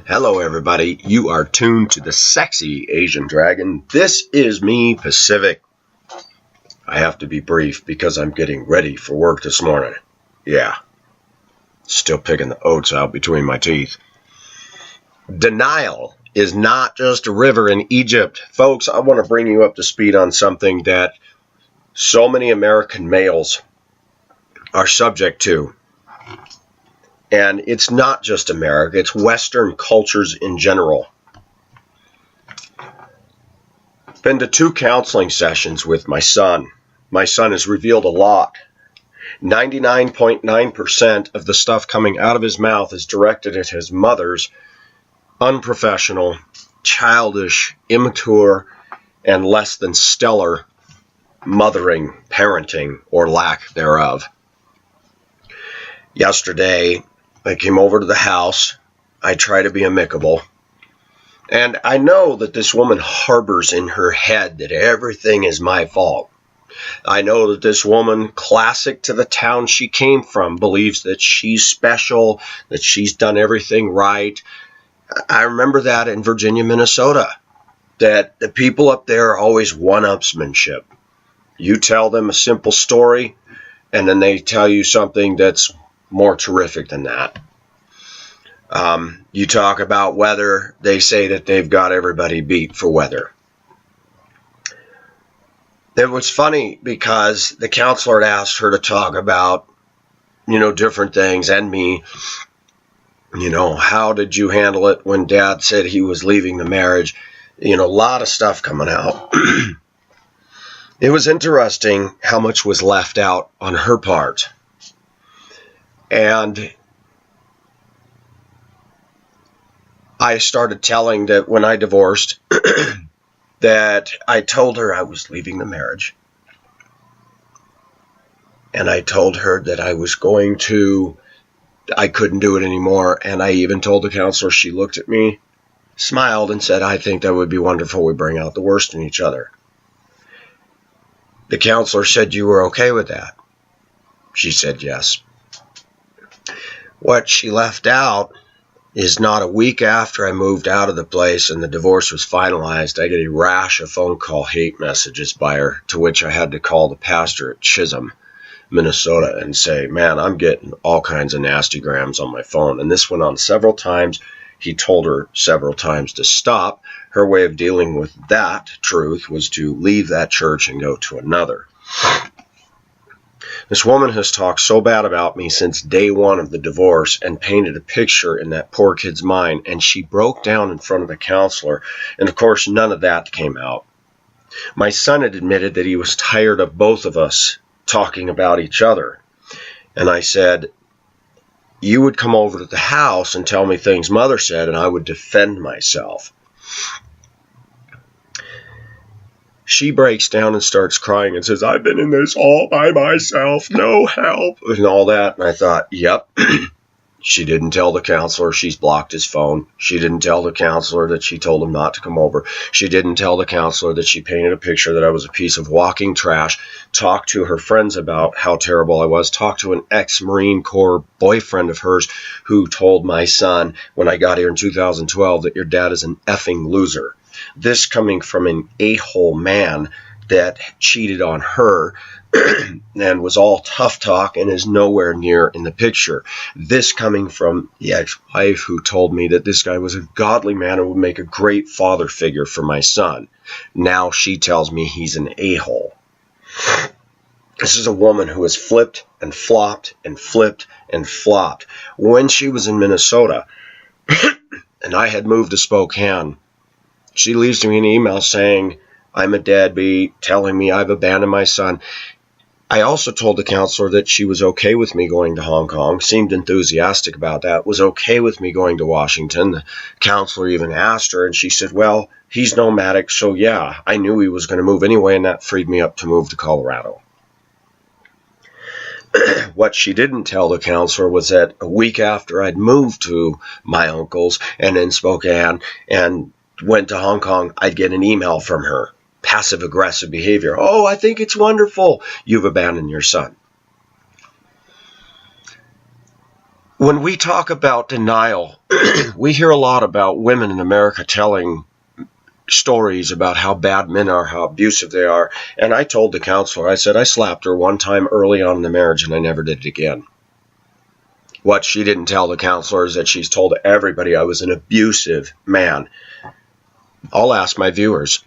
Hello everybody, you are tuned to the Sexy Asian Dragon. This is me, Pacific. I have to be brief because I'm getting ready for work this morning. Yeah, still picking the oats out between my teeth. The Nile is not just a river in Egypt. Folks, I want to bring you up to speed on something that so many American males are subject to. And it's not just America, it's Western cultures in general. Been to 2 counseling sessions with my son. My son has revealed a lot. 99.9% of the stuff coming out of his mouth is directed at his mother's unprofessional, childish, immature, and less than stellar mothering, parenting, or lack thereof. Yesterday, I came over to the house. I try to be amicable. And I know that this woman harbors in her head that everything is my fault. I know that this woman, classic to the town she came from, believes that she's special, that she's done everything right. I remember that in Virginia, Minnesota, that the people up there are always one-upsmanship. You tell them a simple story, and then they tell you something that's more terrific than that. You talk about weather, they say that they've got everybody beat for weather. It was funny because the counselor had asked her to talk about, different things, and me. How did you handle it when Dad said he was leaving the marriage? A lot of stuff coming out. It was interesting how much was left out on her part. And I started telling that when I divorced, that I told her I was leaving the marriage. And I told her that I couldn't do it anymore. And I even told the counselor, she looked at me, smiled, and said, I think that would be wonderful. We bring out the worst in each other. The counselor said, you were okay with that? She said, yes. What she left out is not a week after I moved out of the place and the divorce was finalized, I get a rash of phone call hate messages by her, to which I had to call the pastor at Chisholm, Minnesota, and say, man, I'm getting all kinds of nasty grams on my phone. And this went on several times. He told her several times to stop. Her way of dealing with that truth was to leave that church and go to another. This woman has talked so bad about me since day one of the divorce and painted a picture in that poor kid's mind, and she broke down in front of the counselor, and of course none of that came out. My son had admitted that he was tired of both of us talking about each other, and I said, you would come over to the house and tell me things Mother said, and I would defend myself. She breaks down and starts crying and says, I've been in this all by myself, no help, and all that. And I thought, yep. She didn't tell the counselor she's blocked his phone. She didn't tell the counselor that she told him not to come over. She didn't tell the counselor that she painted a picture that I was a piece of walking trash, talked to her friends about how terrible I was, talked to an ex-Marine Corps boyfriend of hers who told my son when I got here in 2012 that your dad is an effing loser. This coming from an a-hole man that cheated on her and was all tough talk and is nowhere near in the picture. This coming from the ex-wife who told me that this guy was a godly man and would make a great father figure for my son. Now she tells me he's an a-hole. This is a woman who has flipped and flopped and flipped and flopped. When she was in Minnesota and I had moved to Spokane, she leaves me an email saying I'm a deadbeat, telling me I've abandoned my son. I also told the counselor that she was okay with me going to Hong Kong, seemed enthusiastic about that, was okay with me going to Washington. The counselor even asked her, and she said, well, he's nomadic, so yeah, I knew he was going to move anyway, and that freed me up to move to Colorado. What she didn't tell the counselor was that a week after I'd moved to my uncle's and in Spokane and went to Hong Kong, I'd get an email from her. Passive-aggressive behavior. Oh, I think it's wonderful. You've abandoned your son. When we talk about denial, we hear a lot about women in America telling stories about how bad men are, how abusive they are. And I told the counselor, I said, I slapped her one time early on in the marriage and I never did it again. What she didn't tell the counselor is that she's told everybody I was an abusive man. I'll ask my viewers.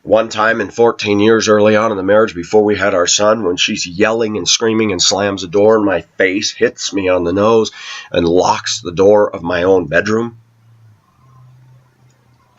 One time in 14 years early on in the marriage, before we had our son, when she's yelling and screaming and slams the door in my face, hits me on the nose, and locks the door of my own bedroom,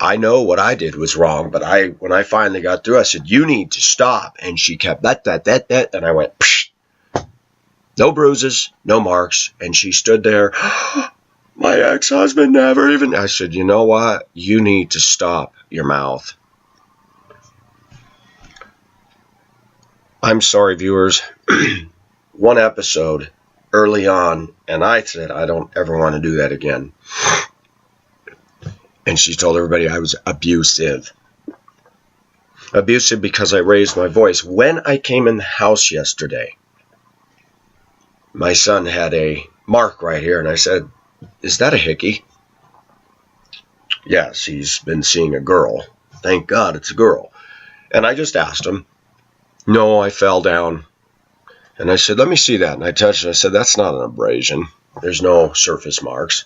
I know what I did was wrong, but when I finally got through, I said, you need to stop. And she kept that, and I went, psh. No bruises, no marks. And she stood there, my ex-husband never even, I said, you know what? You need to stop your mouth. I'm sorry, viewers. One episode early on, and I said, I don't ever want to do that again. And she told everybody I was abusive. Abusive because I raised my voice. When I came in the house yesterday, my son had a mark right here, and I said, is that a hickey? Yes, he's been seeing a girl. Thank God it's a girl. And I just asked him. No, I fell down. And I said, let me see that. And I touched it. I said, that's not an abrasion. There's no surface marks.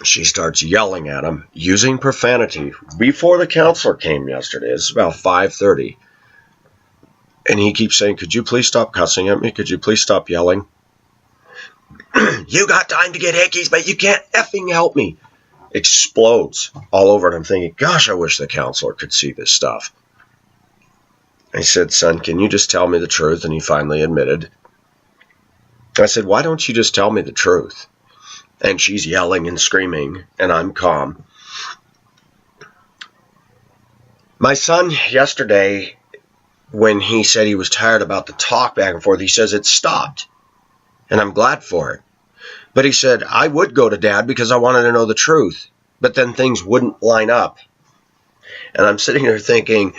She starts yelling at him, using profanity. Before the counselor came yesterday, it's about 5:30. And he keeps saying, could you please stop cussing at me? Could you please stop yelling? You got time to get hickeys, but you can't effing help me. Explodes all over. And I'm thinking, gosh, I wish the counselor could see this stuff. I said, son, can you just tell me the truth? And he finally admitted. I said, why don't you just tell me the truth? And she's yelling and screaming, and I'm calm. My son, yesterday, when he said he was tired about the talk back and forth, he says it stopped. And I'm glad for it. But he said, I would go to Dad because I wanted to know the truth. But then things wouldn't line up. And I'm sitting there thinking,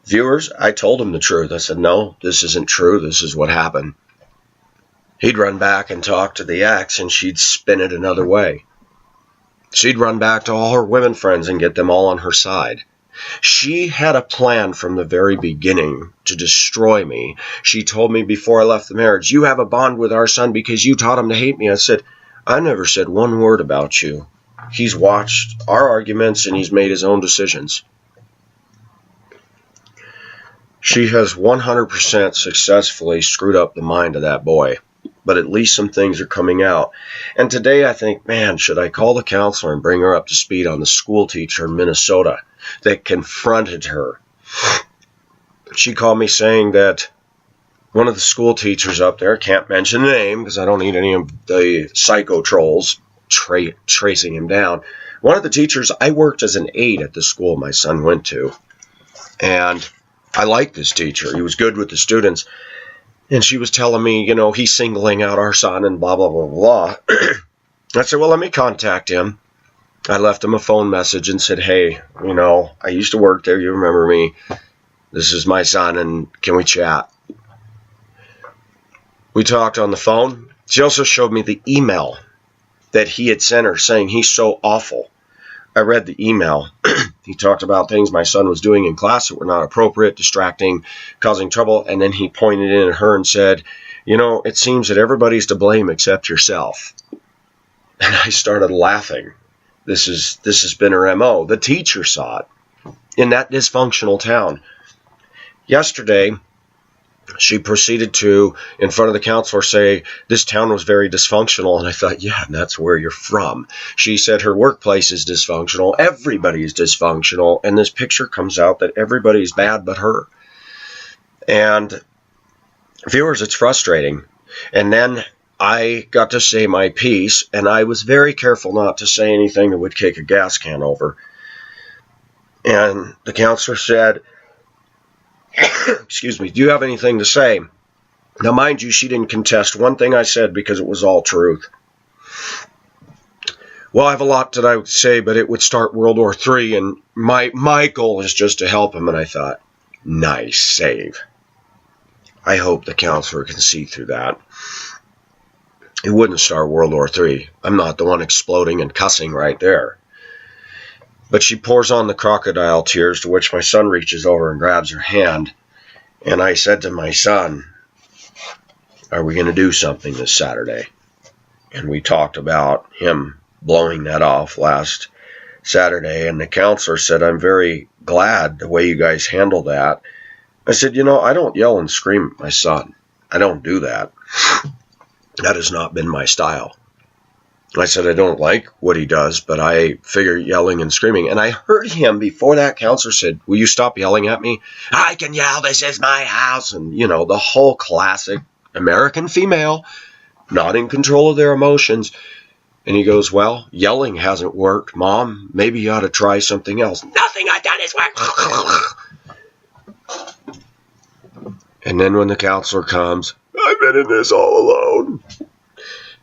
viewers, I told him the truth. I said, no, this isn't true. This is what happened. He'd run back and talk to the ex, and she'd spin it another way. She'd run back to all her women friends and get them all on her side. She had a plan from the very beginning to destroy me. She told me before I left the marriage, you have a bond with our son because you taught him to hate me. I said, I never said one word about you. He's watched our arguments, and he's made his own decisions. She has 100% successfully screwed up the mind of that boy. But at least some things are coming out. And today I think, man, should I call the counselor and bring her up to speed on the school teacher in Minnesota that confronted her? She called me saying that one of the school teachers up there, can't mention the name because I don't need any of the psycho trolls tracing him down. One of the teachers, I worked as an aide at the school my son went to. And I liked this teacher. He was good with the students. And she was telling me, you know, he's singling out our son and blah, blah, blah, blah. I said, well, let me contact him. I left him a phone message and said, hey, you know, I used to work there. You remember me. This is my son, and can we chat? We talked on the phone. She also showed me the email that he had sent her saying he's so awful. I read the email. He talked about things my son was doing in class that were not appropriate, distracting, causing trouble, and then he pointed in at her and said, you know, it seems that everybody's to blame except yourself. And I started laughing. This has been her MO. The teacher saw it in that dysfunctional town. Yesterday, she proceeded to, in front of the counselor, say this town was very dysfunctional. And I thought, yeah, that's where you're from. She said her workplace is dysfunctional. Everybody is dysfunctional. And this picture comes out that everybody's bad but her. And viewers, it's frustrating. And then I got to say my piece, and I was very careful not to say anything that would kick a gas can over. And the counselor said, excuse me, do you have anything to say? Now, mind you, she didn't contest one thing I said because it was all truth. Well, I have a lot that I would say, but it would start World War III, and my goal is just to help him. And I thought, nice save. I hope the counselor can see through that. it wouldn't start World War III. I'm not the one exploding and cussing right there. But she pours on the crocodile tears, to which my son reaches over and grabs her hand. And I said to my son, are we going to do something this Saturday? And we talked about him blowing that off last Saturday. And the counselor said, I'm very glad the way you guys handled that. I said, I don't yell and scream at my son. I don't do that. That has not been my style. I said, I don't like what he does, but I figure yelling and screaming. And I heard him before that counselor said, will you stop yelling at me? I can yell, this is my house. And, the whole classic American female, not in control of their emotions. And he goes, well, yelling hasn't worked, Mom. Maybe you ought to try something else. Nothing I've done has worked. And then when the counselor comes, I've been in this all alone.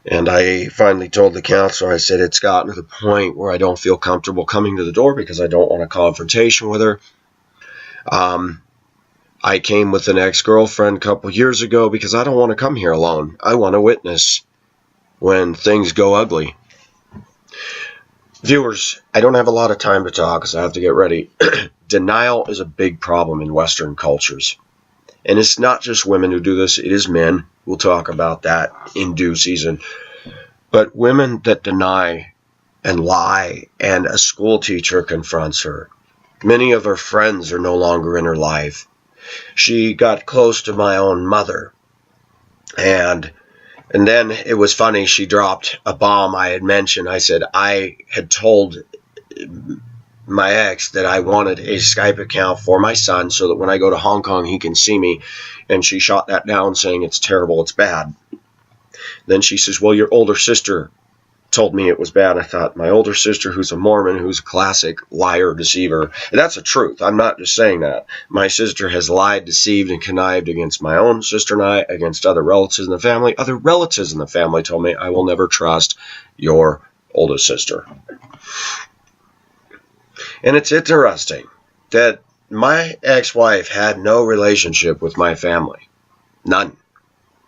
And I finally told the counselor, I said, it's gotten to the point where I don't feel comfortable coming to the door because I don't want a confrontation with her. I came with an ex-girlfriend a couple years ago because I don't want to come here alone. I want to witness when things go ugly. Viewers, I don't have a lot of time to talk because I have to get ready. Denial is a big problem in Western cultures. And it's not just women who do this, it is men. We'll talk about that in due season. But women that deny and lie, and a school teacher confronts her. Many of her friends are no longer in her life. She got close to my own mother. And then it was funny, she dropped a bomb I had mentioned. I said I had told my ex that I wanted a Skype account for my son so that when I go to Hong Kong he can see me, and she shot that down saying it's terrible, it's bad. Then she says, well, your older sister told me it was bad. I thought, my older sister who's a Mormon, who's a classic liar, deceiver. And that's the truth. I'm not just saying that. My sister has lied, deceived, and connived against my own sister and I, against other relatives in the family. Other relatives in the family told me I will never trust your oldest sister. And it's interesting that my ex-wife had no relationship with my family. None.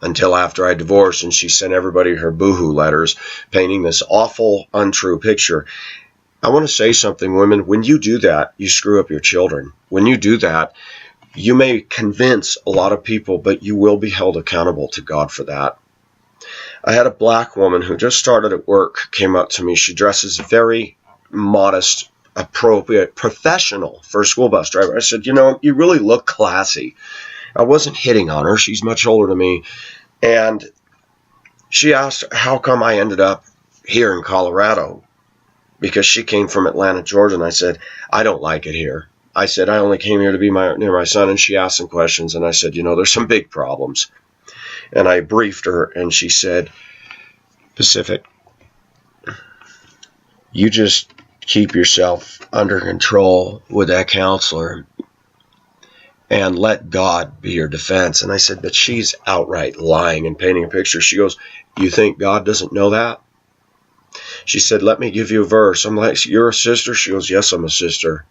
Until after I divorced, and she sent everybody her boohoo letters painting this awful, untrue picture. I want to say something, women. When you do that, you screw up your children. When you do that, you may convince a lot of people, but you will be held accountable to God for that. I had a black woman who just started at work, came up to me. She dresses very modest, appropriate, professional for a school bus driver. I said, you really look classy. I wasn't hitting on her. She's much older than me. And she asked how come I ended up here in Colorado, because she came from Atlanta, Georgia. And I said, I don't like it here. I said, I only came here to be near my son. And she asked some questions. And I said, there's some big problems. And I briefed her, and she said, Pacific, you just keep yourself under control with that counselor and let God be your defense. And I said, but she's outright lying and painting a picture. She goes, you think God doesn't know that? She said, let me give you a verse. I'm like, you're a sister? She goes, yes, I'm a sister.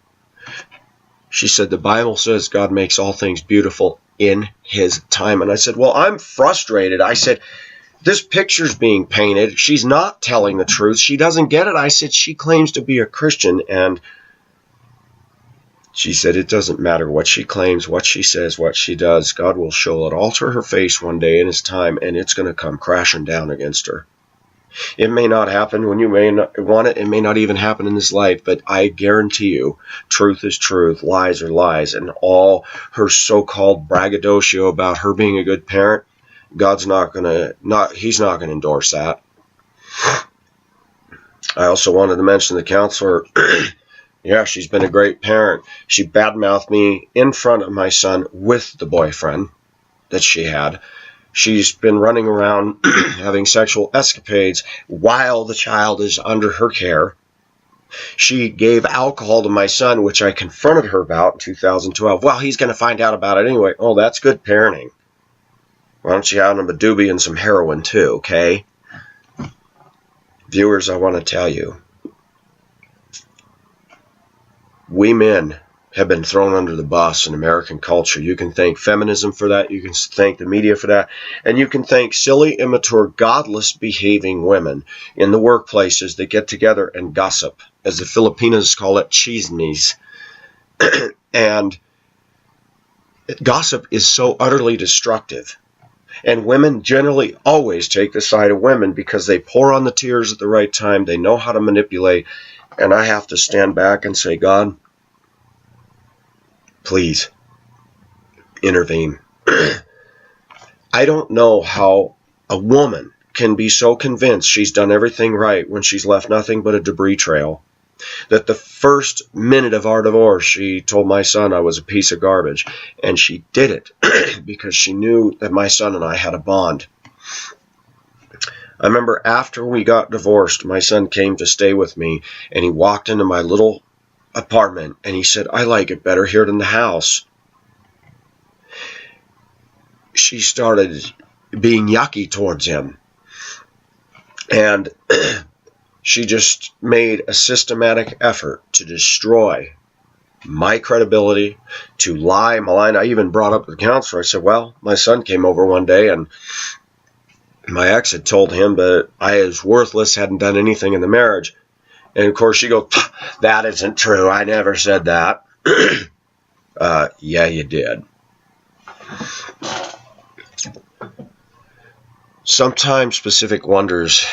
She said, the Bible says God makes all things beautiful in his time. And I said, well, I'm frustrated. I said, this picture's being painted. She's not telling the truth. She doesn't get it. I said, she claims to be a Christian. And she said, it doesn't matter what she claims, what she says, what she does. God will show it all to her face one day in his time, and it's going to come crashing down against her. It may not happen when you may not want it. It may not even happen in this life, but I guarantee you, truth is truth, lies are lies, and all her so-called braggadocio about her being a good parent, God's he's not going to endorse that. I also wanted to mention the counselor. Yeah, she's been a great parent. She badmouthed me in front of my son with the boyfriend that she had. She's been running around having sexual escapades while the child is under her care. She gave alcohol to my son, which I confronted her about in 2012. Well, he's going to find out about it anyway. Oh, that's good parenting. Why don't you have him a doobie and some heroin too, okay? Viewers, I want to tell you, we men have been thrown under the bus in American culture. You can thank feminism for that. You can thank the media for that. And you can thank silly, immature, godless behaving women in the workplaces that get together and gossip, as the Filipinos call it, chismes. And gossip is so utterly destructive. And women generally always take the side of women because they pour on the tears at the right time. They know how to manipulate. And I have to stand back and say, God, please intervene. I don't know how a woman can be so convinced she's done everything right when she's left nothing but a debris trail, that the first minute of our divorce, she told my son I was a piece of garbage. And she did it because she knew that my son and I had a bond. I remember after we got divorced, my son came to stay with me, and he walked into my little apartment, and he said, I like it better here than the house. She started being yucky towards him. And she just made a systematic effort to destroy my credibility, to lie, malign. I even brought up to the counselor. I said, well, my son came over one day, and my ex had told him that I was worthless, hadn't done anything in the marriage. And of course she goes, that isn't true. I never said that. Yeah, you did. Sometimes specific wonders,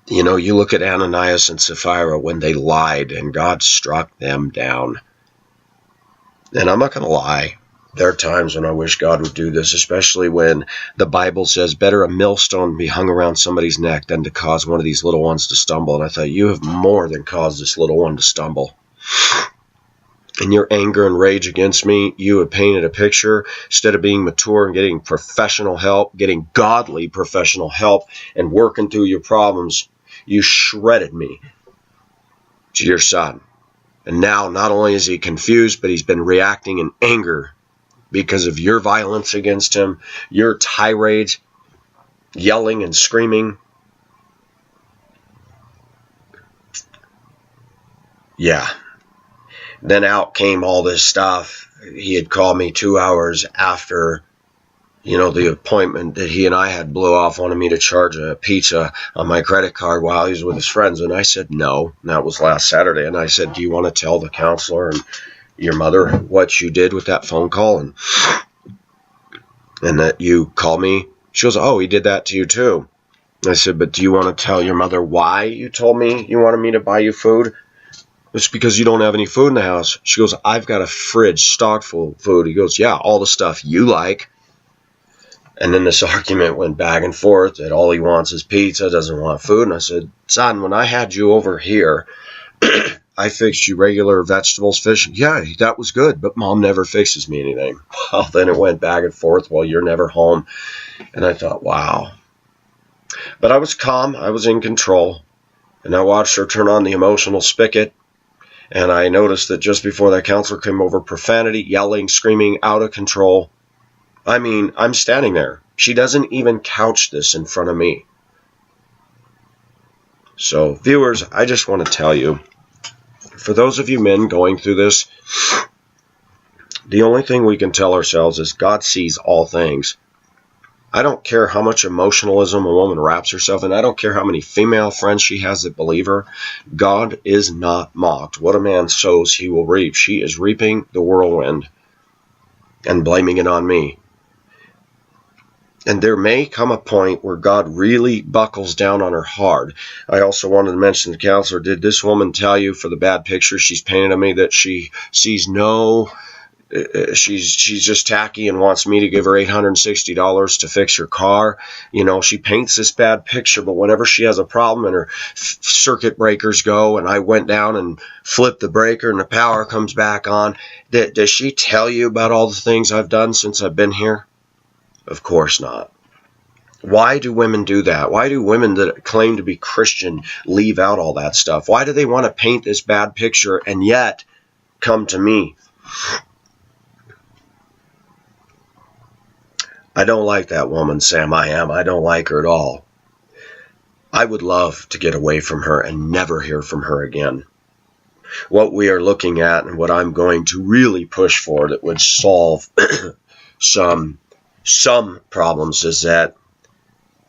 you know, you look at Ananias and Sapphira when they lied and God struck them down. And I'm not going to lie. There are times when I wish God would do this, especially when the Bible says better a millstone be hung around somebody's neck than to cause one of these little ones to stumble. And I thought, you have more than caused this little one to stumble. In your anger and rage against me, you have painted a picture. Instead of being mature and getting professional help, getting godly professional help and working through your problems, you shredded me to your son. And now not only is he confused, but he's been reacting in anger because of your violence against him, your tirades, yelling and screaming. Yeah. Then out came all this stuff. He had called me 2 hours after, you know, the appointment that he and I had blew off, wanted me to charge a pizza on my credit card while he was with his friends. And I said, no. And that was last Saturday. And I said, do you want to tell the counselor and your mother what you did with that phone call? And that you called me? She goes, oh, he did that to you too. I said, but do you want to tell your mother why you told me you wanted me to buy you food? It's because you don't have any food in the house. She goes, I've got a fridge stocked full of food. He goes, yeah, all the stuff you like. And then this argument went back and forth that all he wants is pizza, doesn't want food. And I said, son, when I had you over here, I fixed you regular vegetables, fish. Yeah, that was good, but mom never fixes me anything. Well, then it went back and forth while you're never home. And I thought, wow. But I was calm. I was in control. And I watched her turn on the emotional spigot. And I noticed that just before that counselor came over, profanity, yelling, screaming, out of control. I mean, I'm standing there. She doesn't even couch this in front of me. So, viewers, I just want to tell you, for those of you men going through this, the only thing we can tell ourselves is God sees all things. I don't care how much emotionalism a woman wraps herself in. I don't care how many female friends she has that believe her. God is not mocked. What a man sows, he will reap. She is reaping the whirlwind and blaming it on me. And there may come a point where God really buckles down on her hard. I also wanted to mention the counselor, did this woman tell you for the bad picture she's painted of me that she sees no... She's just tacky and wants me to give her $860 to fix her car. You know, she paints this bad picture, but whenever she has a problem and her circuit breakers go and I went down and flipped the breaker and the power comes back on, does she tell you about all the things I've done since I've been here? Of course not. Why do women do that? Why do women that claim to be Christian leave out all that stuff? Why do they want to paint this bad picture and yet come to me? I don't like that woman, Sam. I don't like her at all. I would love to get away from her and never hear from her again. What we are looking at and what I'm going to really push for that would solve some problems is that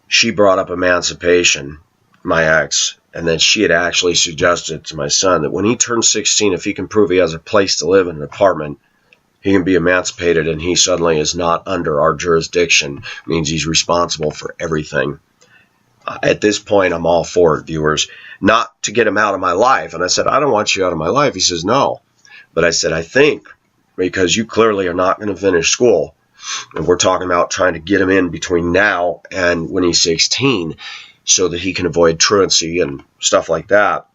she brought up emancipation, my ex, and then she had actually suggested to my son that when he turns 16, if he can prove he has a place to live in an apartment, he can be emancipated, and he suddenly is not under our jurisdiction. Means he's responsible for everything. At this point, I'm all for it, viewers. Not to get him out of my life. And I said, I don't want you out of my life. He says, no. But I said, I think because you clearly are not going to finish school, and we're talking about trying to get him in between now and when he's 16 so that he can avoid truancy and stuff like that.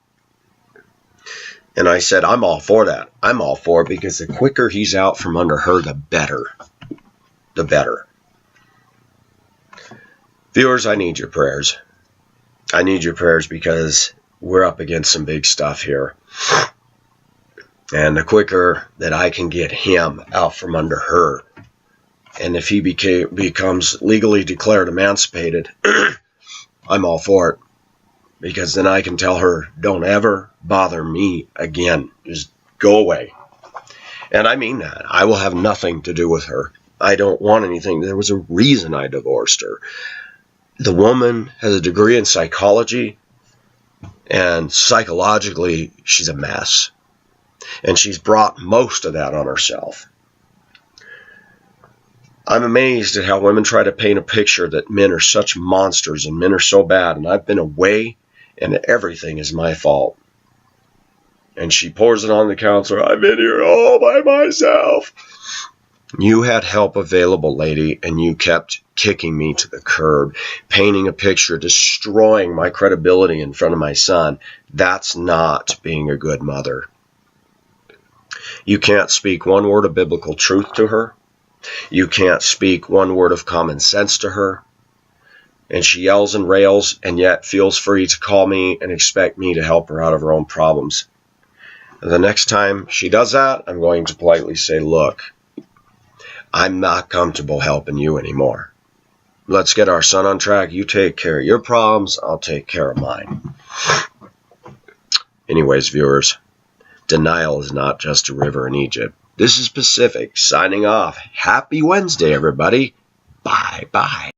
And I said, I'm all for that. I'm all for it because the quicker he's out from under her, the better. The better. Viewers, I need your prayers. I need your prayers because we're up against some big stuff here. And the quicker that I can get him out from under her, and if he becomes legally declared emancipated, I'm all for it. Because then I can tell her, don't ever bother me again. Just go away. And I mean that. I will have nothing to do with her. I don't want anything. There was a reason I divorced her. The woman has a degree in psychology, and psychologically, she's a mess. And she's brought most of that on herself. I'm amazed at how women try to paint a picture that men are such monsters and men are so bad, and I've been away and everything is my fault. And she pours it on the counselor. I've been here all by myself. You had help available, lady, and you kept kicking me to the curb, painting a picture, destroying my credibility in front of my son. That's not being a good mother. You can't speak one word of biblical truth to her. You can't speak one word of common sense to her. And she yells and rails and yet feels free to call me and expect me to help her out of her own problems. And the next time she does that, I'm going to politely say, look, I'm not comfortable helping you anymore. Let's get our son on track. You take care of your problems. I'll take care of mine. Anyways, viewers, denial is not just a river in Egypt. This is Pacific signing off. Happy Wednesday, everybody. Bye-bye.